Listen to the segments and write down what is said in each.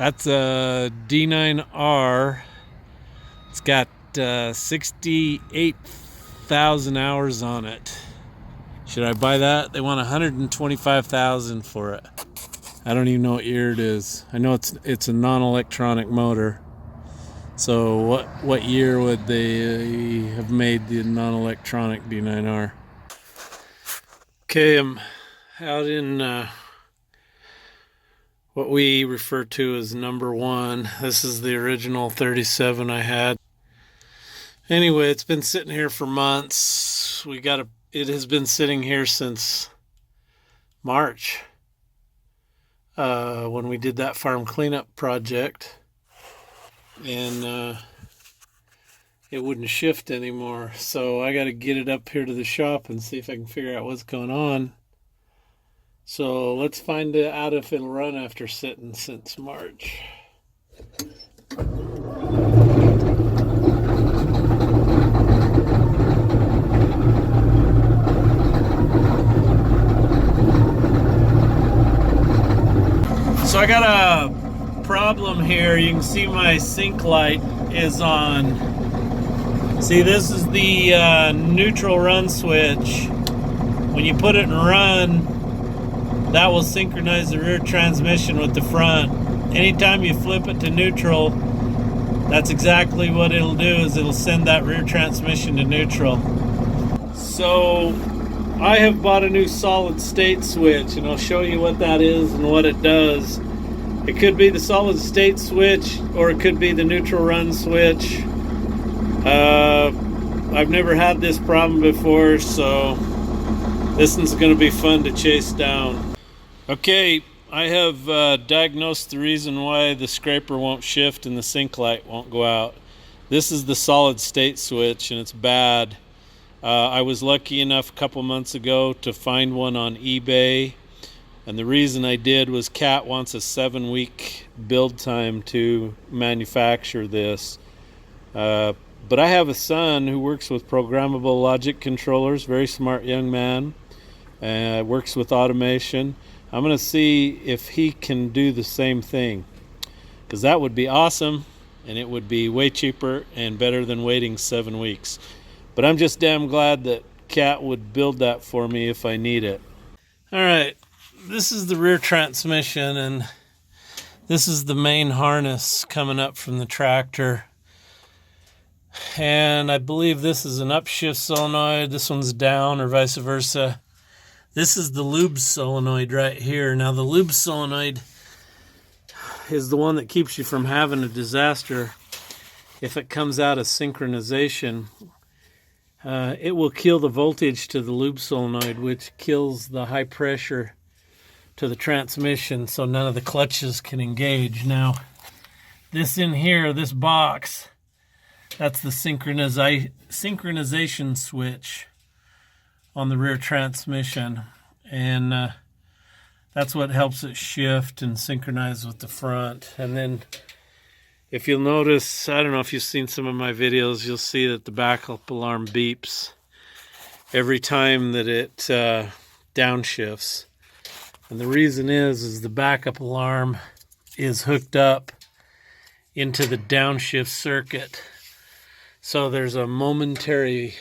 That's a D9R. It's got 68,000 hours on it. Should I buy that? They want 125,000 for it. I don't even know what year it is. I know it's a non-electronic motor. So what year would they have made the non-electronic D9R? Okay, I'm out in what we refer to as number 1. This is the original 37 I had. Anyway, it's been sitting here for months. It has been sitting here since March, when we did that farm cleanup project, and it wouldn't shift anymore. So I got to get it up here to the shop and see if I can figure out what's going on. So let's find out if it'll run after sitting since March. So I got a problem here. You can see my sync light is on. See, this is the neutral run switch. When you put it in run, that will synchronize the rear transmission with the front. Anytime you flip it to neutral, that's exactly what it'll do, is it'll send that rear transmission to neutral. So I have bought a new solid state switch, and I'll show you what that is and what it does. It could be the solid state switch, or it could be the neutral run switch. I've never had this problem before, so this one's going to be fun to chase down. Okay, I have diagnosed the reason why the scraper won't shift and the sync light won't go out. This is the solid state switch, and it's bad. I was lucky enough a couple months ago to find one on eBay, and the reason I did was Cat wants a 7-week build time to manufacture this. But I have a son who works with programmable logic controllers, very smart young man, works with automation. I'm going to see if he can do the same thing, because that would be awesome, and it would be way cheaper and better than waiting 7 weeks. But I'm just damn glad that Cat would build that for me if I need it. All right, this is the rear transmission, and this is the main harness coming up from the tractor. And I believe this is an upshift solenoid. This one's down, or vice versa. This is the lube solenoid right here. Now the lube solenoid is the one that keeps you from having a disaster if it comes out of synchronization. It will kill the voltage to the lube solenoid, which kills the high pressure to the transmission, so none of the clutches can engage. Now this in here, this box, that's the synchronization switch on the rear transmission, and that's what helps it shift and synchronize with the front. And then if you'll notice, I don't know if you've seen some of my videos, you'll see that the backup alarm beeps every time that it downshifts. And the reason is the backup alarm is hooked up into the downshift circuit. So there's a momentary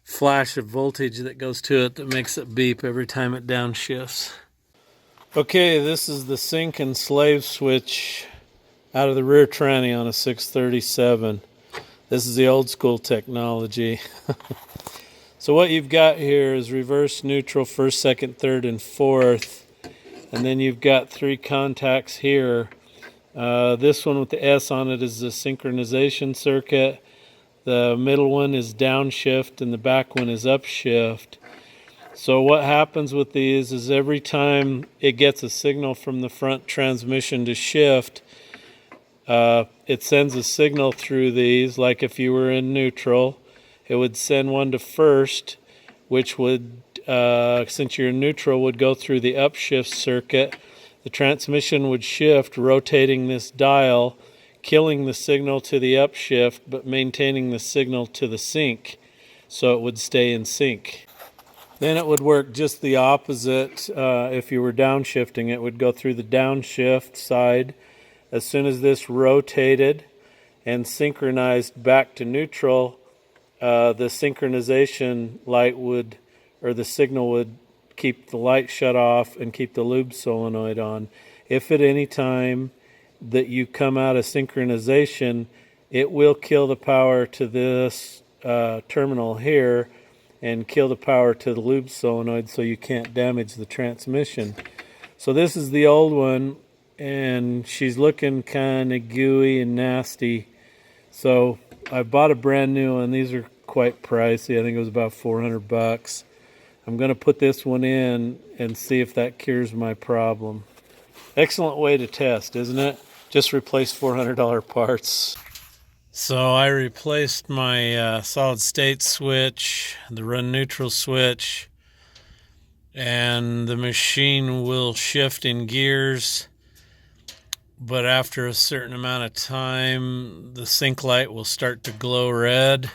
flash of voltage that goes to it that makes it beep every time it downshifts. Okay, this is the sync and slave switch out of the rear tranny on a 637. This is the old school technology. So what you've got here is reverse, neutral, first, second, third, and fourth. And then you've got 3 contacts here. This one with the S on it is the synchronization circuit. The middle one is downshift and the back one is upshift. So what happens with these is every time it gets a signal from the front transmission to shift, it sends a signal through these. Like if you were in neutral, it would send one to first, which would, since you're in neutral, would go through the upshift circuit. The transmission would shift, rotating this dial, killing the signal to the upshift, but maintaining the signal to the sync, so it would stay in sync. Then it would work just the opposite. If you were downshifting, it would go through the downshift side. As soon as this rotated and synchronized back to neutral, the synchronization light would, or the signal would keep the light shut off and keep the lube solenoid on. If at any time that you come out of synchronization, it will kill the power to this terminal here and kill the power to the lube solenoid, so you can't damage the transmission. So this is the old one, and she's looking kind of gooey and nasty. So I bought a brand new one. These are quite pricey. I think it was about $400. I'm going to put this one in and see if that cures my problem. Excellent way to test, isn't it? Just replace $400 parts. So I replaced my solid state switch, the run neutral switch, and the machine will shift in gears, but after a certain amount of time the sync light will start to glow red.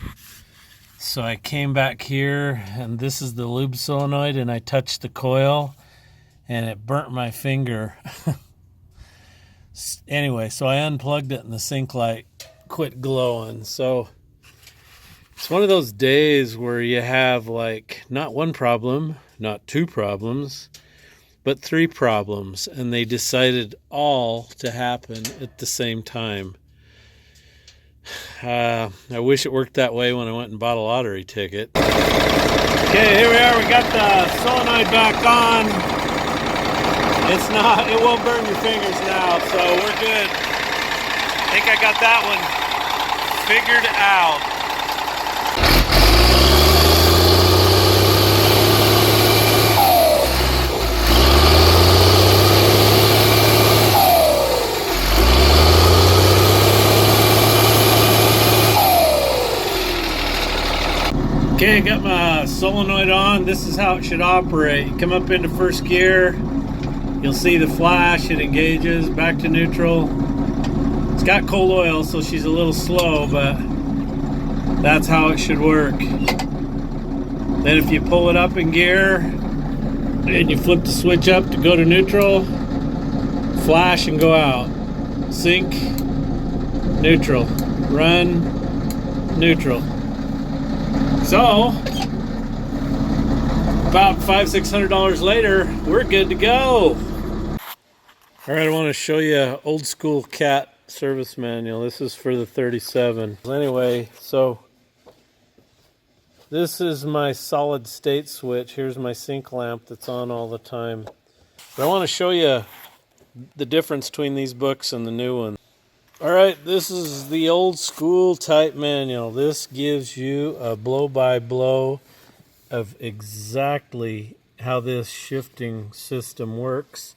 So I came back here, and this is the lube solenoid, and I touched the coil and it burnt my finger. Anyway, so I unplugged it and the sync light quit glowing. So it's one of those days where you have like not one problem, not 2 problems, but 3 problems, and they decided all to happen at the same time. I wish it worked that way when I went and bought a lottery ticket. Okay, here we are. We got the solenoid back on. It won't burn your fingers now, so we're good. I think I got that one figured out. Okay, I got my solenoid on. This is how it should operate. You come up into first gear, you'll see the flash, it engages, back to neutral. It's got cold oil, so she's a little slow, but that's how it should work. Then if you pull it up in gear, and you flip the switch up to go to neutral, flash and go out. Sync, neutral, run, neutral. So, about $500-600 later, we're good to go. All right, I want to show you an old school cat service manual. This is for the 37. Anyway, so this is my solid state switch. Here's my sync lamp that's on all the time. But I want to show you the difference between these books and the new one. All right, this is the old school type manual. This gives you a blow-by-blow of exactly how this shifting system works.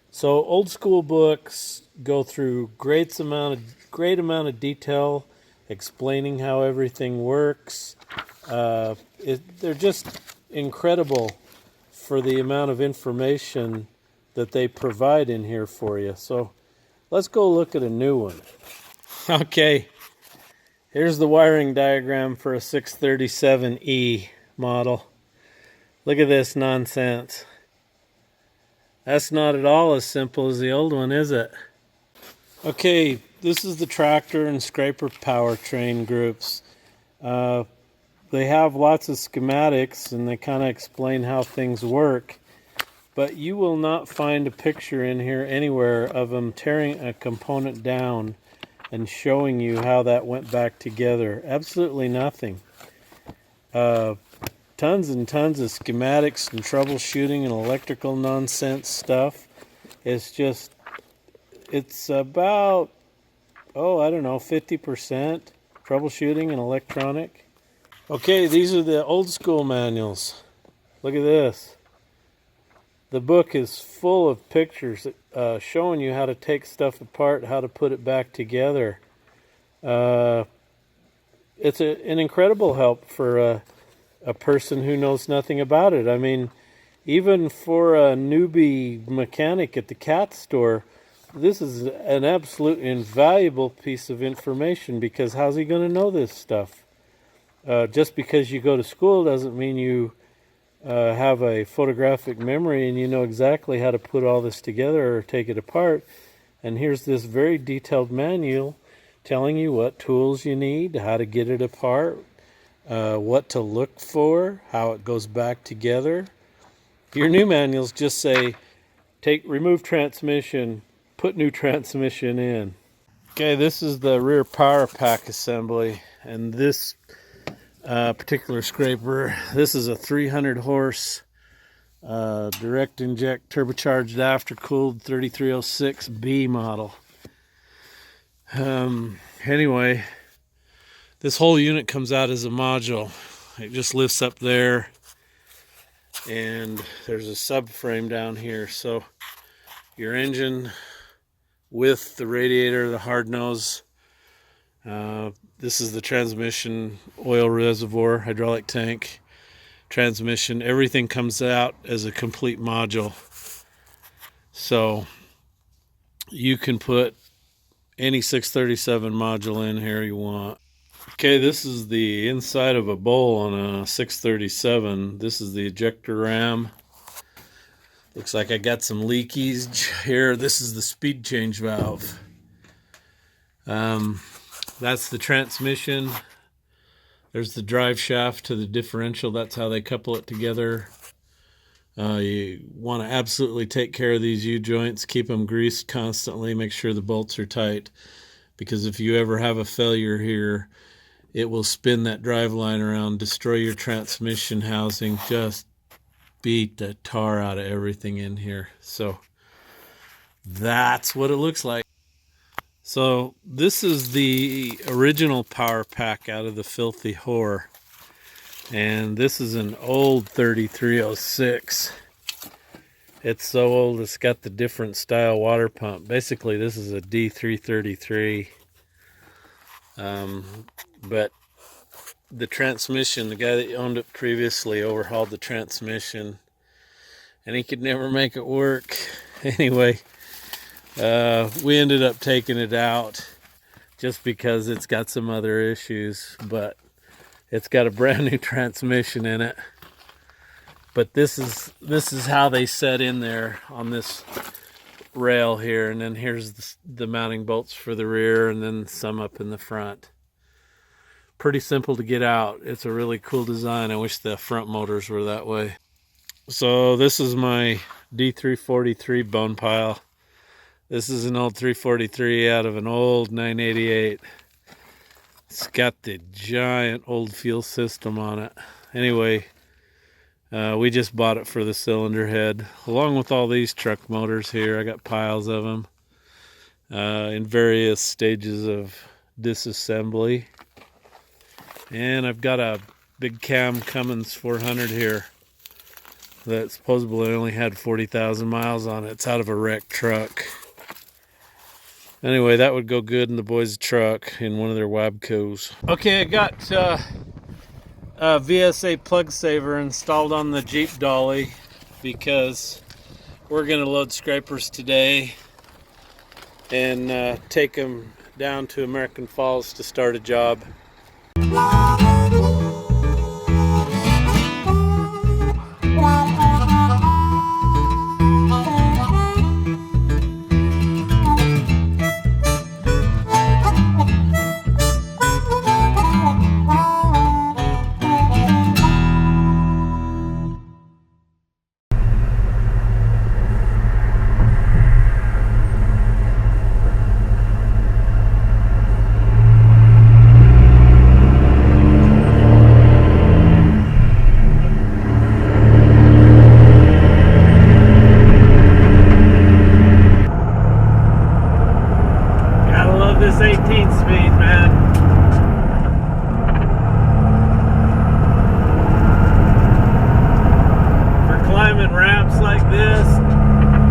So old school books go through great amount of detail explaining how everything works. They're just incredible for the amount of information that they provide in here for you. So let's go look at a new one. Okay, here's the wiring diagram for a 637E model. Look at this nonsense. That's not at all as simple as the old one, is it? Okay, this is the tractor and scraper powertrain groups. They have lots of schematics and they kind of explain how things work. but you will not find a picture in here anywhere of them tearing a component down and showing you how that went back together. Absolutely nothing. Tons and tons of schematics and troubleshooting and electrical nonsense stuff. It's about, I don't know, 50% troubleshooting and electronic. Okay, these are the old school manuals. Look at this. The book is full of pictures showing you how to take stuff apart, how to put it back together. It's an incredible help for a person who knows nothing about it. I mean, even for a newbie mechanic at the cat store, this is an absolute invaluable piece of information, because how's he going to know this stuff? Just because you go to school doesn't mean you have a photographic memory and you know exactly how to put all this together or take it apart. And here's this very detailed manual telling you what tools you need, how to get it apart, what to look for, how it goes back together. Your new manuals just say, remove transmission, put new transmission in. Okay, this is the rear power pack assembly, and this particular scraper, this is a 300 horse direct inject turbocharged aftercooled 3306B model. Anyway, this whole unit comes out as a module. It just lifts up there, and there's a subframe down here. So your engine with the radiator, the hard nose, this is the transmission, oil reservoir, hydraulic tank, transmission, everything comes out as a complete module. So you can put any 637 module in here you want. Okay, this is the inside of a bowl on a 637. This is the ejector ram. Looks like I got some leakage here. This is the speed change valve. That's the transmission. There's the drive shaft to the differential. That's how they couple it together. You want to absolutely take care of these U-joints. Keep them greased constantly. Make sure the bolts are tight, because if you ever have a failure here, it will spin that drive line around, destroy your transmission housing, just beat the tar out of everything in here. So that's what it looks like. So this is the original power pack out of the filthy whore, and this is an old 3306. It's so old it's got the different style water pump. Basically this is a D333, but the transmission, the guy that owned it previously overhauled the transmission and he could never make it work. Anyway, we ended up taking it out just because it's got some other issues, but it's got a brand new transmission in it. But this is how they set in there on this rail here, and then here's the mounting bolts for the rear, and then some up in the front. Pretty simple to get out. It's a really cool design. I wish the front motors were that way. So this is my D343 bone pile. This is an old 343 out of an old 988. It's got the giant old fuel system on it. Anyway, we just bought it for the cylinder head, along with all these truck motors here. I got piles of them in various stages of disassembly. And I've got a big cam Cummins 400 here that supposedly only had 40,000 miles on it. It's out of a wrecked truck. Anyway, that would go good in the boys' truck in one of their Wabcos. Okay, I got a VSA plug saver installed on the Jeep dolly because we're going to load scrapers today and take them down to American Falls to start a job. on ramps like this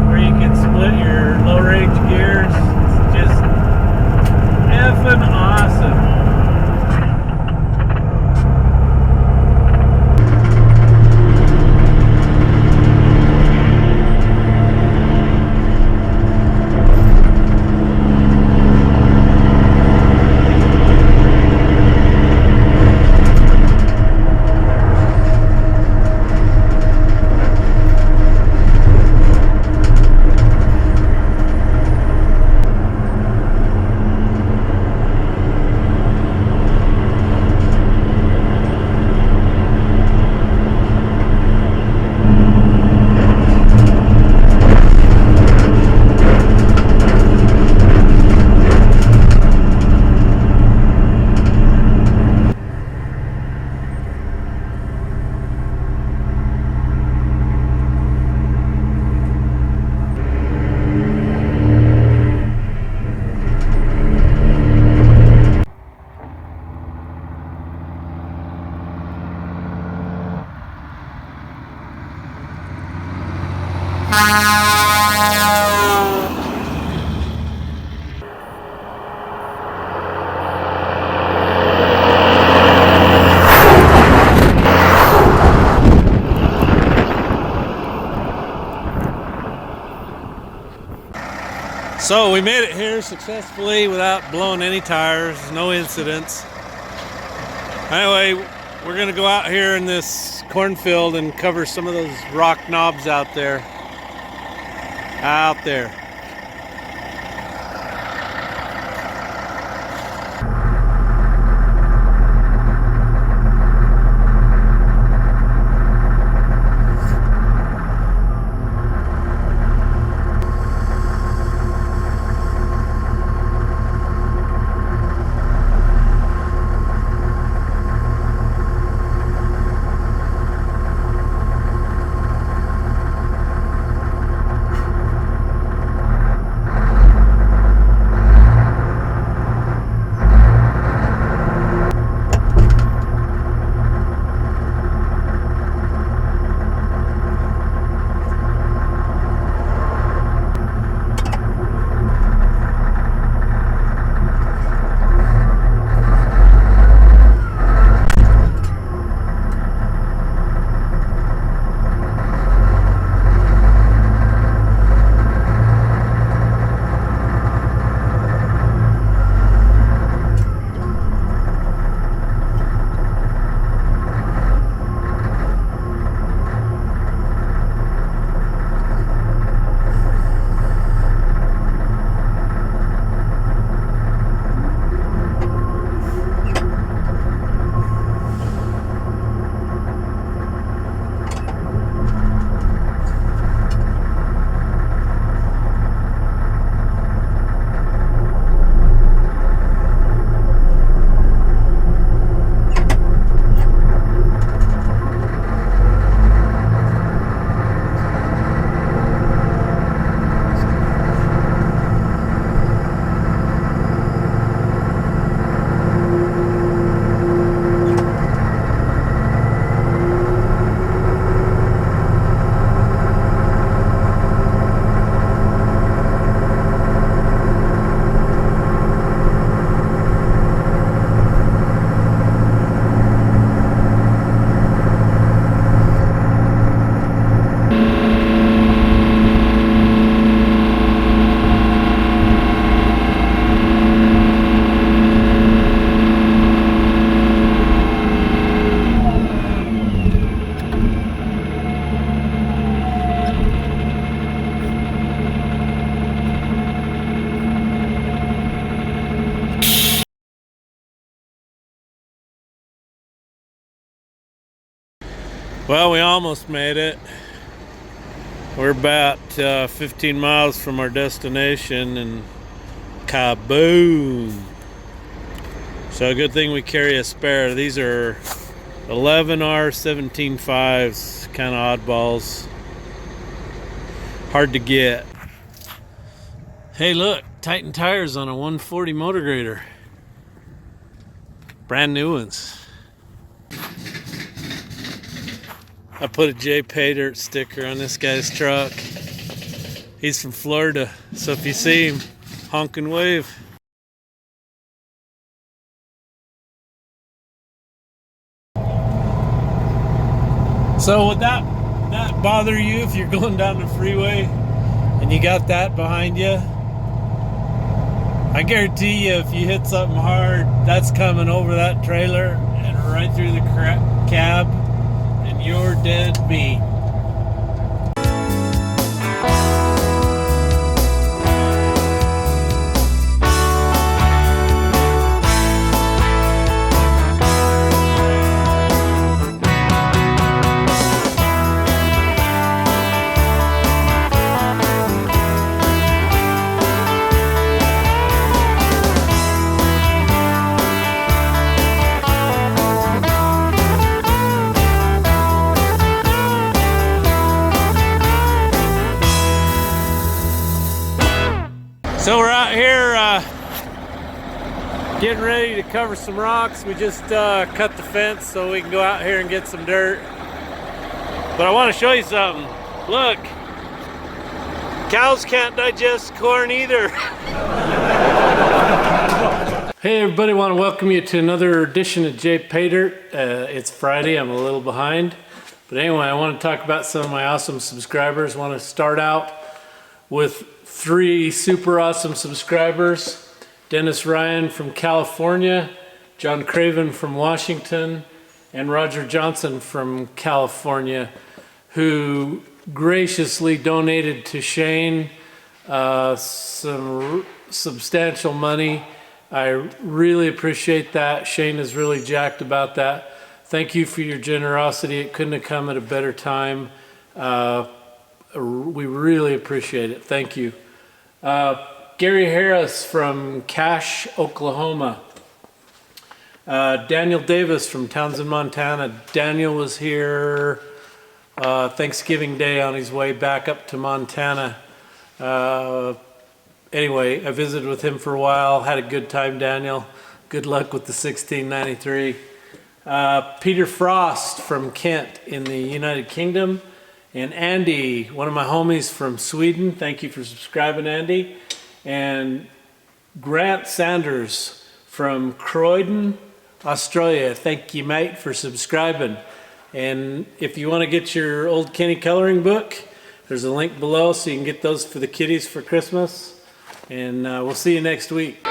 where you can split your low range gears. It's just effing awesome. So we made it here successfully without blowing any tires, no incidents. Anyway, we're gonna go out here in this cornfield and cover some of those rock knobs out there. Out there. Well, we almost made it. We're about 15 miles from our destination, and kaboom! So a good thing we carry a spare. These are 11R 17.5s, kind of oddballs. Hard to get. Hey, look, Titan tires on a 140 motor grader. Brand new ones. I put a Jpaydirt sticker on this guy's truck. He's from Florida, so if you see him, honk and wave. So would that bother you if you're going down the freeway and you got that behind you? I guarantee you if you hit something hard, that's coming over that trailer and right through the cab, and you're dead meat. So we're out here getting ready to cover some rocks. We just cut the fence so we can go out here and get some dirt. But I want to show you something. Look, cows can't digest corn either. Hey everybody, I want to welcome you to another edition of Jpaydirt. It's Friday, I'm a little behind. But anyway, I want to talk about some of my awesome subscribers. I want to start out with 3 super awesome subscribers. Dennis Ryan from California, John Craven from Washington, and Roger Johnson from California, who graciously donated to Shane some substantial money. I really appreciate that. Shane is really jacked about that. Thank you for your generosity. It couldn't have come at a better time. We really appreciate it. Thank you. Gary Harris from Cache, Oklahoma. Daniel Davis from Townsend, Montana. Daniel was here Thanksgiving Day on his way back up to Montana. Anyway, I visited with him for a while. Had a good time, Daniel. Good luck with the 1693. Peter Frost from Kent in the United Kingdom. And Andy, one of my homies from Sweden. Thank you for subscribing, Andy. And Grant Sanders from Croydon, Australia. Thank you, mate, for subscribing. And if you want to get your old Kenny coloring book, there's a link below so you can get those for the kiddies for Christmas. And we'll see you next week.